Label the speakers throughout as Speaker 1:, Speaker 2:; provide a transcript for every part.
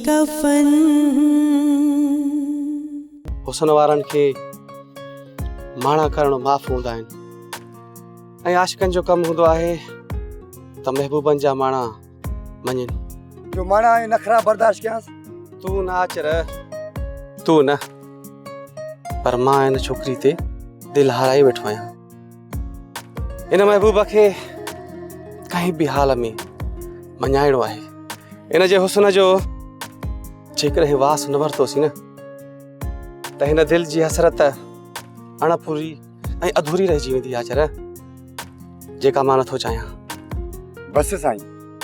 Speaker 1: कफन।
Speaker 2: हुसन वारन के माणा करणो माफ़ हूंदा आहिनि ऐं आशिकनि जो कमु हूंदो आहे त महबूबनि जा माणा मञनि।
Speaker 3: जो माणा नखरा बर्दाश्त कयांसि।
Speaker 2: तू ना अचर, तू न, पर मां इन छोकिरी ते दिल हाराई वेठो आहियां। इन महबूब खे कंहिं बि हाल में मञाइणो आहे। इन जे हुस्न जो जेकॾहिं वास न वरितोसीं न त हिन दिल जी हसरत अणपूरी ऐं अधूरी रहिजी वेंदी आहे चर, जेका मां नथो चाहियां।
Speaker 3: बस साईं,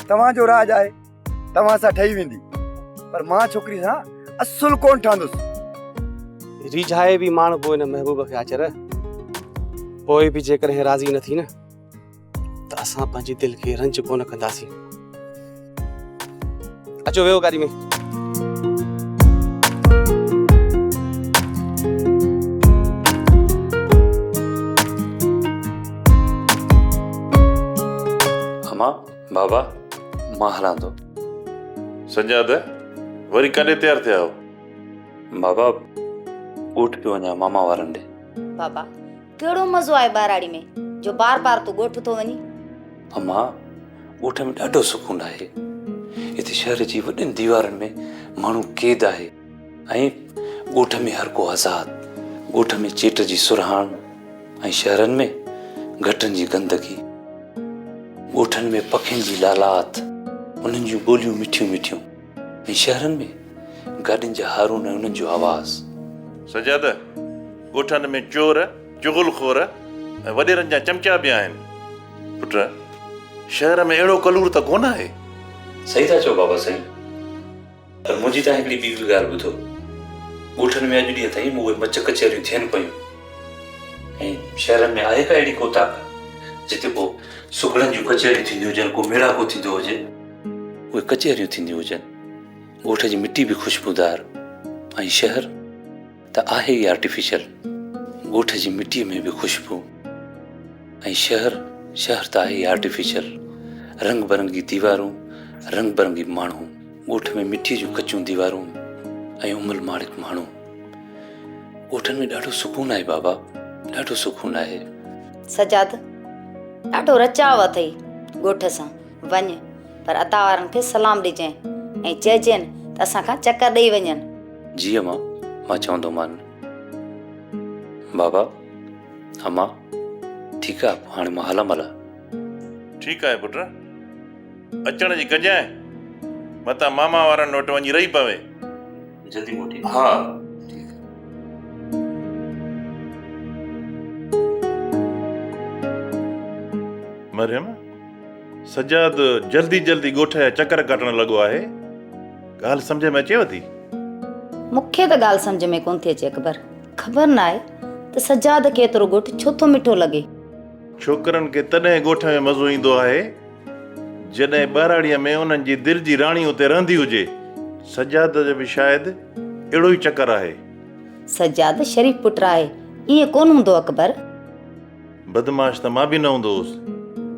Speaker 3: तव्हांजो राज आहे, तव्हां सां ठही वेंदी, पर मां छोकिरी सां असुल कोन ठहंदुसि।
Speaker 2: रिझाए बि माण्हू पोइ हिन महबूब खे आचर, पोइ बि जेकॾहिं राज़ी न थी न त असां पंहिंजी दिलि खे रंज कोन कंदासीं। अचो वेहो गाड़ी में।
Speaker 4: अम्मा बाबा मां हलां थो।
Speaker 5: सजाद वरी कॾहिं तयारु थिया हो?
Speaker 4: बाबा ॻोठ पियो वञा मामा वारनि ॾे।
Speaker 6: बाबा कहिड़ो मज़ो आहे ॿाराड़ी में जो बार बार तूं ॻोठ थो वञी?
Speaker 4: अम्मा ॻोठ में ॾाढो सुकून आहे। हिते शहर जी वॾियुनि दीवारनि में माण्हू क़ैद आहे ऐं ॻोठ में हर को आज़ाद। ॻोठ में चेट जी सुरहाण ऐं शहरनि में घटनि जी गंदगी। ॻोठनि में पखियुनि जी लालात, उन्हनि जूं ॿोलियूं मिठियूं मिठियूं, ऐं शहरनि में गाॾियुनि जा हारून ऐं उन्हनि जो आवाज़।
Speaker 5: सजाद ॻोठनि में चोर, चुगलखोर ऐं वॾेरनि जा चमचा बि आहिनि। पुट शहर में अहिड़ो कलूर त कोन आहे।
Speaker 4: सही था चओ बाबा सही, पर मुंहिंजी त हिकिड़ी ॿी बि ॻाल्हि ॿुधो। ॻोठनि में अॼु ॾींहं ताईं उहे मच कचहरियूं थियनि पयूं, ऐं शहरनि में आहे का अहिड़ी को ताक़त जिते पोइ सुगड़नि जूं कचहरियूं थींदियूं हुजनि, को मेड़ाको थींदो हुजे, उहे कचहरियूं थींदियूं हुजनि। ॻोठ जी मिटी बि ख़ुशबूदार, ऐं शहर त आहे ई आर्टिफिशियल। ॻोठ जी मिटीअ में बि ख़ुशबू, ऐं शहर त आहे ई आर्टिफिशियल। रंग बिरंगी दीवारूं, रंग बिरंगी माण्हू। ॻोठ में मिटीअ जूं कचियूं दीवारूं ऐं उमल माड़िक माण्हू। ॻोठनि में ॾाढो सुकून आहे बाबा, ॾाढो सुकून आहे।
Speaker 6: सजाद ॾाढो रचाव अथई ॻोठ सां। वञ, पर अता वारनि खे सलाम ॾिजांइ ऐं चइजनि त असां खां चकर ॾेई वञनि।
Speaker 4: जी अम्मा, मां चवंदोमान। बाबा अम्मा ठीकु आहे, हाणे मां हलां भला।
Speaker 5: ठीकु आहे पुट, अचण जी कजांइ, मतां मामा वारनि वटि वञी रही पवे।
Speaker 4: जल्दी मोटी।
Speaker 5: हा मरियम, सजाद जल्दी जल्दी ॻोठ जा चकर कटण लॻो आहे। ॻाल्हि सम्झ में अचेव थी?
Speaker 6: मूंखे त ॻाल्हि सम्झ में कोन थी अचे अकबर। ख़बर न आहे त सजाद खे एतिरो ॻोठ छो थो मिठो लॻे।
Speaker 5: छोकरनि खे तॾहिं ॻोठ में मज़ो ईंदो आहे जॾहिं ॿाराड़ीअ में उन्हनि जी दिलि जी राणी उते रहंदी हुजे। सजाद जो बि शायदि अहिड़ो ई चकर आहे।
Speaker 6: सजाद शरीफ़ पुटु आहे, ईअं कोन हूंदो अकबर।
Speaker 5: बदमाश त मां बि न हूंदो हुउसि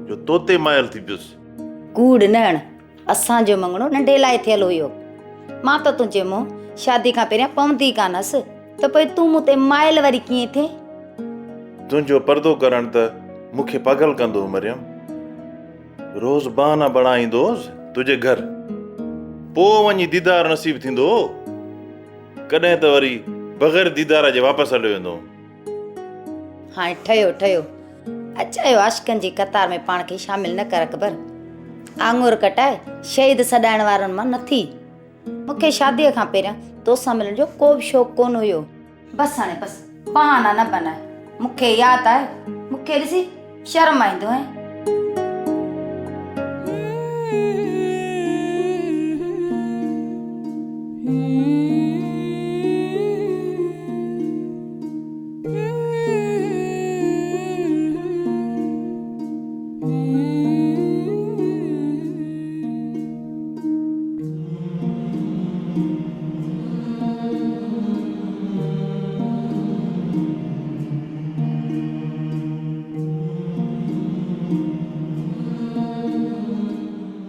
Speaker 5: जो तोते मायल थी पियुसि।
Speaker 6: कूड़ न हण, असांजो मंगणो नंढे लाइ थियल हुयो। मां त तुंहिंजे मुंहुं शादी खां पहिरियां पवंदी कान हुअसि, त पोइ तूं मूं ते मायल वरी कीअं थिए?
Speaker 5: तुंहिंजो पर्दो करणु त मूंखे पागल कंदो हो मरियम। रोज़ बहाना बणाईंदो हुउसि तुंहिंजे घर, पोइ वञी दीदार नसीब थींदो हो। कॾहिं त वरी बग़ैर दीदार जे वापसि हलियो वेंदो।
Speaker 6: हाणे ठहियो अचायो आशिकनि जी कतार में पाण खे शामिल न कर अकबर। आङुर कटाए शहीद सॾाइण वारनि मां न थी। मूंखे शादीअ खां पहिरियां तोसां मिलण जो को बि शौक़ु कोन हुयो। बसि हाणे बसि बहाना न बनाए। मूंखे यादि आहे, मूंखे ॾिसी शर्म ईंदो आहे।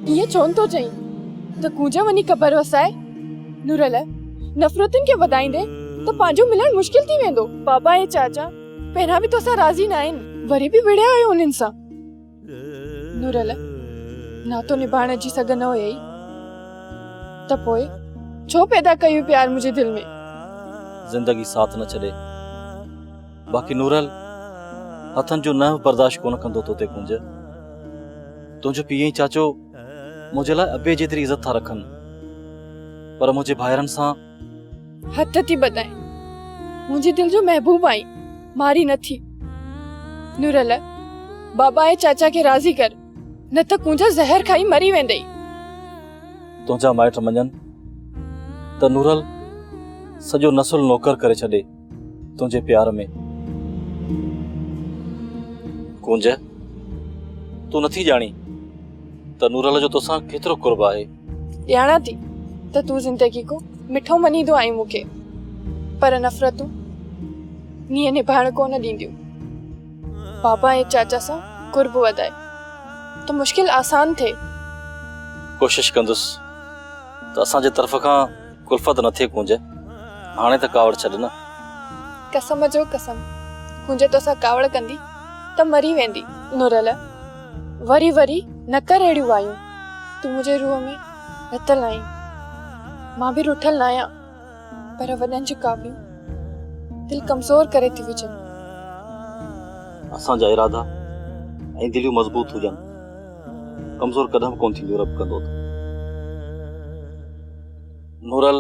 Speaker 7: ये चोन तो चई तो कूजा वनी कबर वसाए
Speaker 1: नुरल नफ़रतुनि खे वधाईंदे त पंहिंजो मिलणु मुश्किल थी वेंदो। बाबा ऐं चाचा पहिरियां बि तोसां राज़ी न आहिनि, वरी बि विड़िया आहियो उन्हनि सां। नुरल नातो निभाइण जी सघ न हुयई त पोइ छो पैदा कयूं प्यार मुंहिंजे दिलि में?
Speaker 7: जिंदगी साथ न छॾे। बाक़ी नूरल हथनि जो न बर्दाश्त कोन कंदो तो ते कुंज। तुंहिंजो पीउ ऐं चाचो मुंहिंजे लाइ अबे जेतिरी इज़त था रखनि, पर मुंहिंजे भाइरनि सां
Speaker 1: हथ थी ॿधाए। मुंहिंजे दिलि जो महबूब आई, मारी न थी। नुरल बाबा ऐं चाचा खे राज़ी कर, न त कुंजा ज़हर खाई मरी वेंदई।
Speaker 7: तुंहिंजा माइट मञनि त नूरल सॼो नसुल नौकर करे छॾे तुंहिंजे प्यार में। कुंज तूं नथी ॼाणी त नूरल जो तोसां केतिरो कुर्ब आहे।
Speaker 1: ॼाणा थी त तूं ज़िंदगी को मिठो मञींदो आई मूंखे, पर नफ़रतूं नीअं निभाइण कोन ॾींदियूं। बाबा ऐं चाचा सां कुर्ब वधाए त मुश्किल आसान थिए।
Speaker 7: कोशिश कंदुसि त असांजे तरफ़ खां कुल्फत न थिए कुंज। हाणे त कावड़ छॾ न।
Speaker 1: कसम जो कसम, कुंज तोसां कावड़ कंदी त मरी वेंदी। नुरल वरी वरी न कर अहिड़ियूं वायूं। तूं मुंहिंजे रूह में रतल आहीं, मां बि रुठल न आहियां, पर वॾनि जी कावियूं दिलि कमज़ोर करे थी विझनि।
Speaker 7: असांजा इरादा ऐं दिलियूं मज़बूत हुजनि, कमज़ोर कदम कोन थींदियूं रब कंदो त। नूरल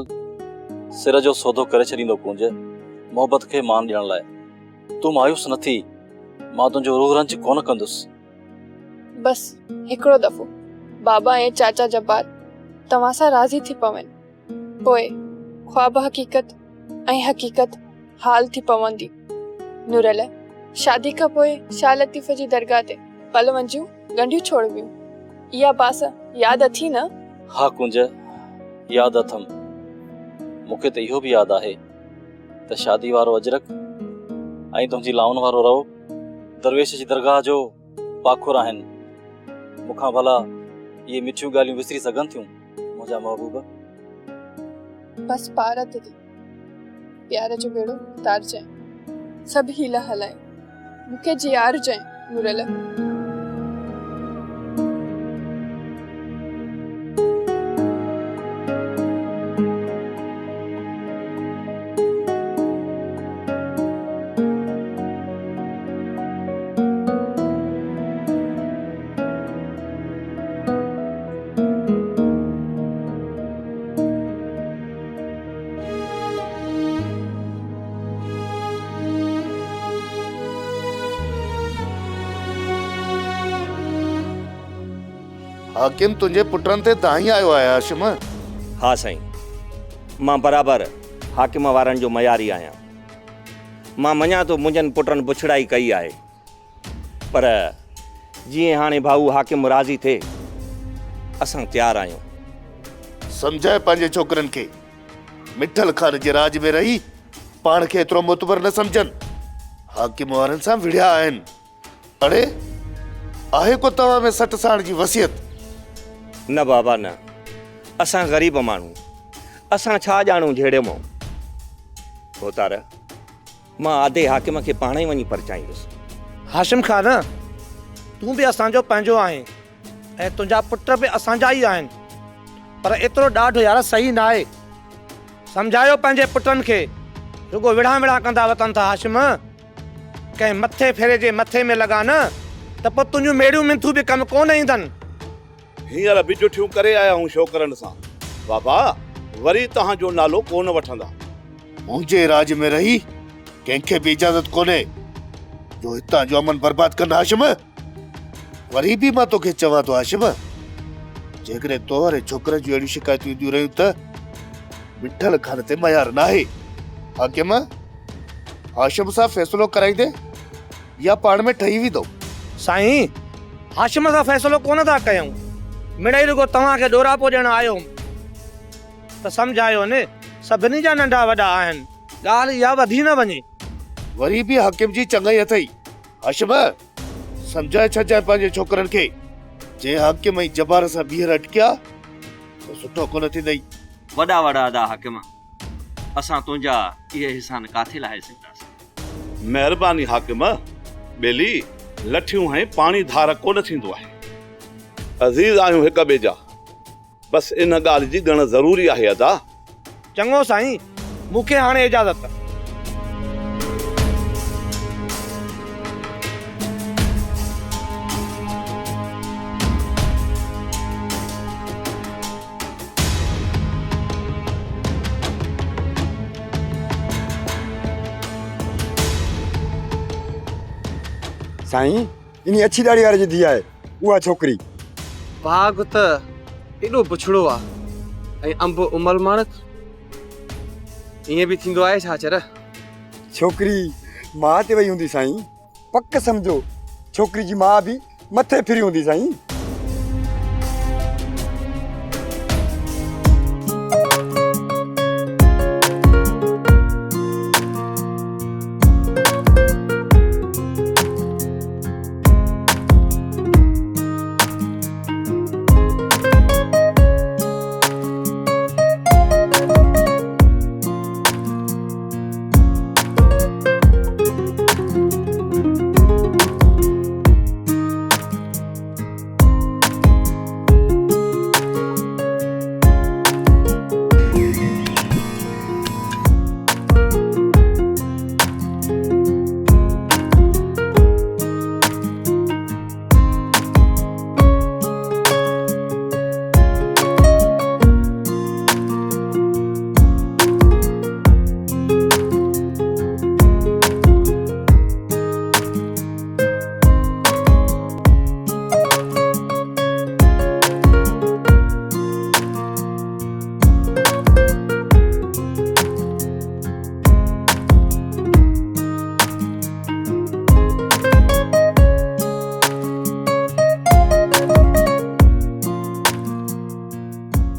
Speaker 7: सिर जो सौदो करे छॾींदो कुंज मोहबत खे मान ॾियण लाइ। तूं मायूस न थी, मां तुंहिंजो रूह रंज कोन कंदुसि।
Speaker 1: बस हिकिड़ो दफ़ो बाबा ऐं चाचा जब्बार तव्हां सां राज़ी थी पवनि, पोइ ख्वाब हक़ीक़त ऐं हक़ीक़त हाल थी पवंदी। नुरल शादी खां पोइ शाह लतीफ़ जी दरगाह ते पल वंजियूं ॻंढियूं छोड़बियूं। इहा बास यादि अथी न?
Speaker 7: हा कुंज, यादि अथमि। मूंखे त इहो बि यादि आहे त शादी वारो अजरक ऐं तुंहिंजी लाउन वारो रओ दरवेश जी दरगाह जो पाखुर आहिनि। मूंखां भला इहे मिठियूं ॻाल्हियूं विसरी सघनि थियूं मुंहिंजा महबूब?
Speaker 1: बस पार ते प्यार जो बेड़ो तार जाए, सभु हीला हलाए, मूंखे जियार जाए। नुरल
Speaker 5: हाकिम तुंहिंजे पुटनि ते ताईं आयो आहे हाशिम?
Speaker 8: हा साईं, मां बराबरि हाकिम वारनि जो मयारी आहियां। मां मञा थो मुंहिंजनि पुटनि बुछड़ाई कई आहे, पर जीअं हाणे भाऊ हाकिम राज़ी थिए असां तयारु आहियूं।
Speaker 5: सम्झाए पंहिंजे छोकिरनि खे मिठल खान जे राज में रही पाण खे एतिरो मुतबर न सम्झनि। हाकिम वारनि सां विड़िया आहिनि। अड़े आहे को तव्हां में सट साण जी वसियत?
Speaker 8: न बाबा न, असां ग़रीब माण्हू, असां छा ॼाणूं जहिड़े मां। होतार मां आधे हाकिम खे पाण ई वञी परचाईंदुसि।
Speaker 9: हाशिम खान, तूं बि असांजो पंहिंजो आहीं ऐं तुंहिंजा पुट बि असांजा ई आहिनि, पर एतिरो ॾाढो यार सही न आहे। सम्झायो पंहिंजे पुटनि खे, रुगो विढ़ा विढ़ा कंदा वतन था। हाशिम कंहिं मथे फेरे जे मथे में लॻा न त पोइ तुंहिंजूं मेड़ियूं मिंथूं बि कमु कोन ईंदनि।
Speaker 5: हींअर बि जुठियूं करे आया हूं छोकरनि सां। बाबा वरी तव्हांजो नालो कोन वठंदा। मुंहिंजे राज में रही कंहिंखे बि इजाज़त कोन्हे जो हितां जो अमन बर्बाद कंदा। हाशिम वरी बि मां तोखे चवां थो हाशिम, जेकॾहिं तो वारे छोकिरनि जूं अहिड़ियूं शिकायतूं ईंदियूं रहियूं त मिठल खान ते मयार न आहे। हाकिम हाशिम सां फ़ैसिलो कराईंदे या पाण में ठही वेंदो?
Speaker 9: साईं, हाशिम सां फ़ैसिलो कोन था कयूं, मिड़ई रुगो तव्हांखे ॾोरापो ॾियणु आयो त सम्झायो न, सभिनी जा नंढा वॾा आहिनि, ॻाल्हि इहा वधी न वञे।
Speaker 5: वरी बि हाकिम जी चङाई अथई। हाशिम सम्झाए छॾजांइ पंहिंजे छोकिरनि खे, जे हाकिम ऐं जबार सां ॿीहर अटकिया त सुठो कोन थींदई।
Speaker 7: वॾा वॾा अदा हाकिम, असां तुंहिंजा इहे हिसान काथे लाहे सघंदासीं।
Speaker 5: महिरबानी हाकिम, ॿेली लठियूं ऐं पाणी धार कोन थींदो आहे। अज़ीज़ आहियूं हिक ॿिए जा, बसि इन ॻाल्हि जी ॼण ज़रूरी आहे अदा।
Speaker 9: चङो साईं, मूंखे हाणे इजाज़त।
Speaker 3: साईं, इन अछी दाढ़ी वारे जी धीउ आहे उहा छोकिरी।
Speaker 2: बाग त एॾो बुछड़ो आहे ऐं अंब उमल माणक, ईअं बि थींदो आहे छा चर?
Speaker 3: छोकिरी मां ते वई हूंदी साईं, पक सम्झो छोकिरी जी मां बि मथे फिरी हूंदी साईं।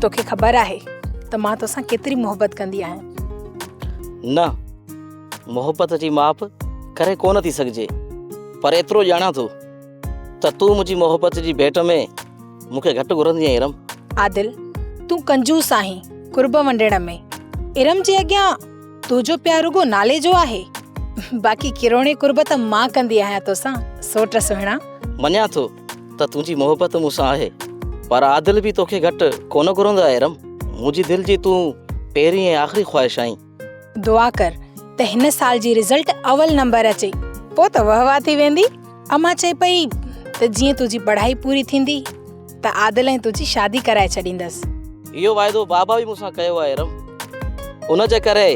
Speaker 10: तोखे ख़बर आहे त मां तोसां केतिरी मोहबत कंदी आहियां।
Speaker 7: न, मोहबत जी माप करे कोन थी सघिजे, पर एतिरो ॼाणा थो त तूं मुंहिंजी मोहबत जी भेट में मूंखे घटि घुरंदी आहीं इरम।
Speaker 10: आदिल, तूं कंजूस आहीं कुर्ब वंडण में। इरम जे अॻियां तुंहिंजो प्यार रुगो नाले जो आहे, बाक़ी किरोणे कुर्ब त मां कंदी आहियां तोसां। सोट सुहिणा,
Speaker 7: मञा थो त तुंहिंजी मोहबत मूंसां आहे, पर आदिल बि तोखे घटि कोन घुरंदो आहे इरम। मुंहिंजी दिलि जी तूं पहिरीं ऐं आख़िरी ख़्वाहिश आहीं।
Speaker 10: दुआ कर त हिन साल जी रिज़ल्ट अवल नंबर अचे, पोइ त वहवा थी वेंदी। अम्मा चई पई त जीअं तुंहिंजी पढ़ाई पूरी थींदी त आदिल ऐं तुंहिंजी शादी कराए छॾींदसि।
Speaker 7: इहो वाइदो बाबा बि मूंसां कयो आहे इरम, उन जे करे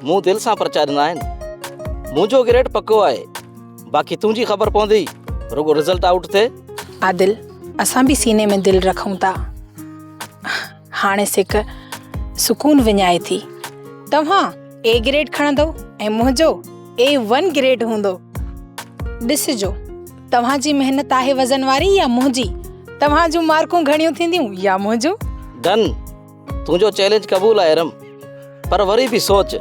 Speaker 7: मूं दिलि सां परचा ॾिना आहिनि। मुंहिंजो ग्रेड पको आहे, बाक़ी तुंहिंजी ख़बर पवंदी रुगो रिज़ल्ट आउट थिए।
Speaker 10: आदिल, असां बि सीने में दिलि रखूं था। हाणे सिक सुकून विञाए थी। तव्हां ए ग्रेड खणंदो ऐं मुंहिंजो A1 ग्रेड हूंदो। ॾिसिजो तव्हांजी महिनत आहे वज़न वारी या मुंहिंजी, तव्हां जूं मार्कूं घणियूं थींदियूं या मुंहिंजूं।
Speaker 7: डन, तुंहिंजो चैलेंज क़बूल आहे इरम, पर वरी बि सोच,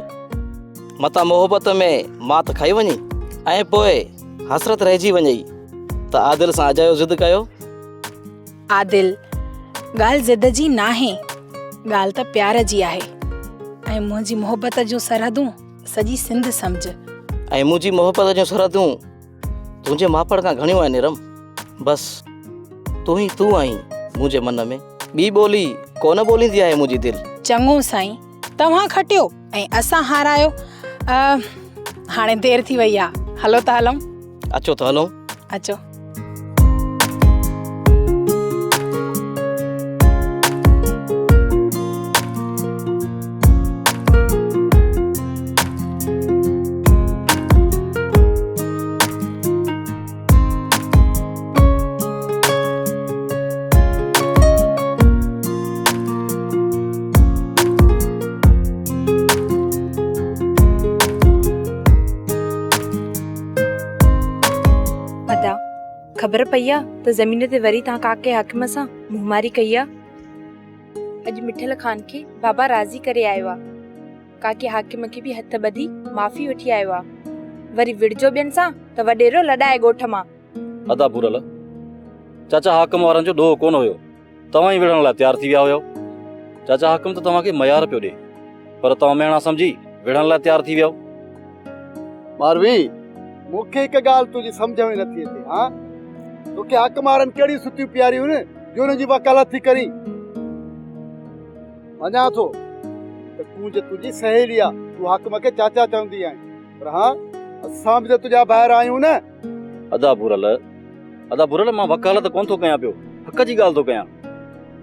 Speaker 7: मता मोहबत में मात खाई वञी ऐं पोइ हसरत रहिजी वञे त आदिल सां अजायो ज़िद कयो।
Speaker 10: आदिल, ॻाल्हि ज़िद जी नाहे, ॻाल्हि त प्यार जी आहे। ऐं मुंहिंजी मोहबत जूं सरहदूं सॼी सिंध सम्झ।
Speaker 7: ऐं मुंहिंजी मोहबत जूं सरहदूं तुंहिंजे मापड़ खां घणियूं आहिनि इरम। बसि तूं ई तूं आहीं मुंहिंजे मन में, ॿी ॿोली कोन ॿोलींदी आहे मुंहिंजी दिलि।
Speaker 10: चङो साईं, तव्हां खटियो ऐं असां हारायो। हाणे देरि थी वई आहे, हलो त हलूं।
Speaker 7: अचो त हलूं।
Speaker 10: अचो।
Speaker 11: ख़बर पई आहे त ज़मीन ते वरी तव्हां काके हाकिम सां मुंहमारी कई आहे। अॼु मिठल ख़ान खे बाबा राज़ी करे आयो आहे। काके हाकिम खे बि हथ ॿधी माफ़ी वठी आयो आहे। वरी विड़जो ॿियनि सां त वॾेरो लॾाए ॻोठ मां।
Speaker 7: अदा बुरल, चाचा हाकिम वारनि जो ॾोह कोन हुयो, तव्हां ई विढ़ण लाइ तयारु थी विया हुयो। चाचा हकम तो तव्हांखे मयार पियो ॾे, पर तव्हां मेणा सम्झी विढ़ण लाइ तयारु थी वियो।
Speaker 3: मारवी मूंखे हिकु ॻाल्हि तुंहिंजी सम्झ में नथी अचे। हा तोखे हक़ मारनि कहिड़ी सुठियूं प्यारियूं न जो हुनजी वकालत थी करी। मञा थो त तूं जे तुंहिंजी सहेली आहे, तूं हक़ मूंखे चाचा चवंदी आहीं, पर हा असां बि त तुंहिंजा ॿाहिरि आहियूं न।
Speaker 7: अदा बुरल मां वकालत कोन थो कयां पियो, हक़ जी ॻाल्हि थो कयां।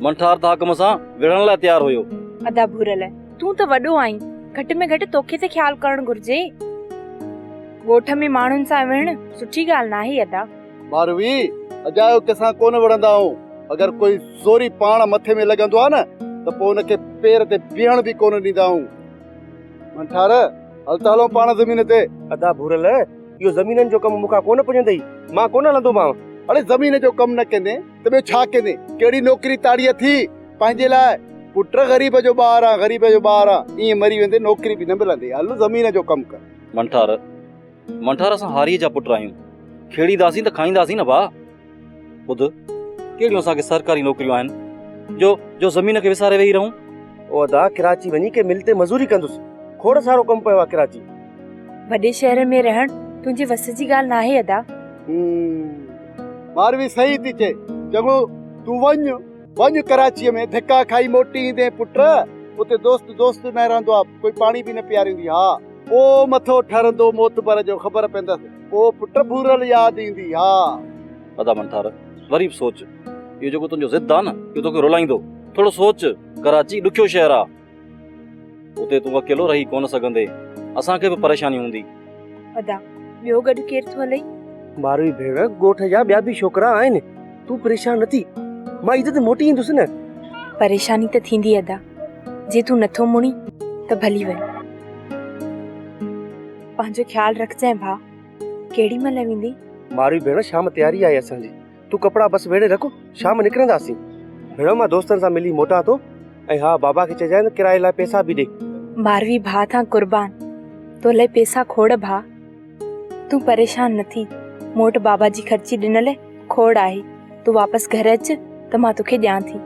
Speaker 7: मंठार त हकम सां विढ़ण लाइ तयारु हुयो।
Speaker 11: अदा भूरल तूं त वॾो आहीं, घटि में घटि तोखे त ख़्यालु करणु घुर्जे। ॻोठ में माण्हुनि सां विढ़ण सुठी ॻाल्हि नाहे अदा।
Speaker 3: मारवी अजायो कंहिंसां कोन विढ़ंदा आहियूं। अगरि कोई ज़ोरी पाण मथे में लॻंदो आहे न त पोइ हुनखे पेर ते बीहण बि कोन ॾींदा आहियूं। मंठार हल त हलूं पाण ज़मीन ते।
Speaker 12: अदा भूरल इहो ज़मीननि जो कमु मूंखां कोन पुॼंदई, मां कोन हलंदोमांव।
Speaker 3: अड़े ज़मीन जो कमु न कंदे त ॿियो छा कंदे? कहिड़ी नौकिरी ताड़ीअ थी पंहिंजे लाइ? पुट ग़रीब जो ॿार आहे, ग़रीब जो ॿार आहे, ईअं मरी वेंदे नौकिरी बि न मिलंदी। हल ज़मीन जो कमु कर।
Speaker 7: मंठार असां हारीअ जा पुट आहियूं, खेड़ीदासीं त खाईंदासीं न भाउ। ॿुध, कहिड़ियूं असांखे सरकारी नौकरियूं आहिनि जो ज़मीन खे विसारे वेही रहूं?
Speaker 12: ओ अदा कराची वञी के मिल ते मज़ूरी कंदुसि, खोड़ सारो कमु पियो आहे कराची।
Speaker 11: वॾे शहर में रहण तुंहिंजे वस जी ॻाल्हि नाहे अदा।
Speaker 3: मारवी सही थी चए। चङो तूं वञ कराचीअ में, धिका खाई मोटी ईंदे पुट। उते दोस्त न रहंदो आहे, कोई पाणी बि न पीआरींदी। हा पोइ मथो ठरंदो मोतबर जो, ख़बर पवंदसि पोइ पुट भूरल यादि ईंदी। हा
Speaker 7: अदा मंठार वरी बि सोच, इहो जेको तुंहिंजो ज़िद आहे न इहो तोखे रुलाईंदो। थोरो सोच, कराची ॾुखियो शहर आहे, उते तूं अकेलो रही कोन सघंदे, असांखे बि परेशानी हूंदी।
Speaker 11: अदा ॿियो गॾु केरु थो हले?
Speaker 12: मारवी भेण ॻोठ जा ॿिया बि छोकिरा आहिनि, तूं परेशान न थी, मां इज़त मोटी ईंदुसि न।
Speaker 11: परेशानी त थींदी अदा, जे तूं नथो मुणी त भली वञ। पंहिंजो ख़्यालु रखजांइ भाउ। केॾी महिल वेंदी?
Speaker 12: मारवी भेण शाम तयारी आहे असांजी, तूं कपिड़ा बसि वेड़े रखो, शाम निकिरंदासीं। भेण मां दोस्तनि सां मिली मोटां थो, ऐं हा बाबा खे चइजांइ न किराए लाइ पैसा बि ॾे।
Speaker 11: मारवी भाउ तां कुर्बान, तो लाइ पैसा खोड़ भाउ। तूं परेशान न थी, मूं वटि बाबा जी ख़र्ची ॾिनल खोड़ आहे। तूं वापसि घर अच त मां तोखे ॾियां थी।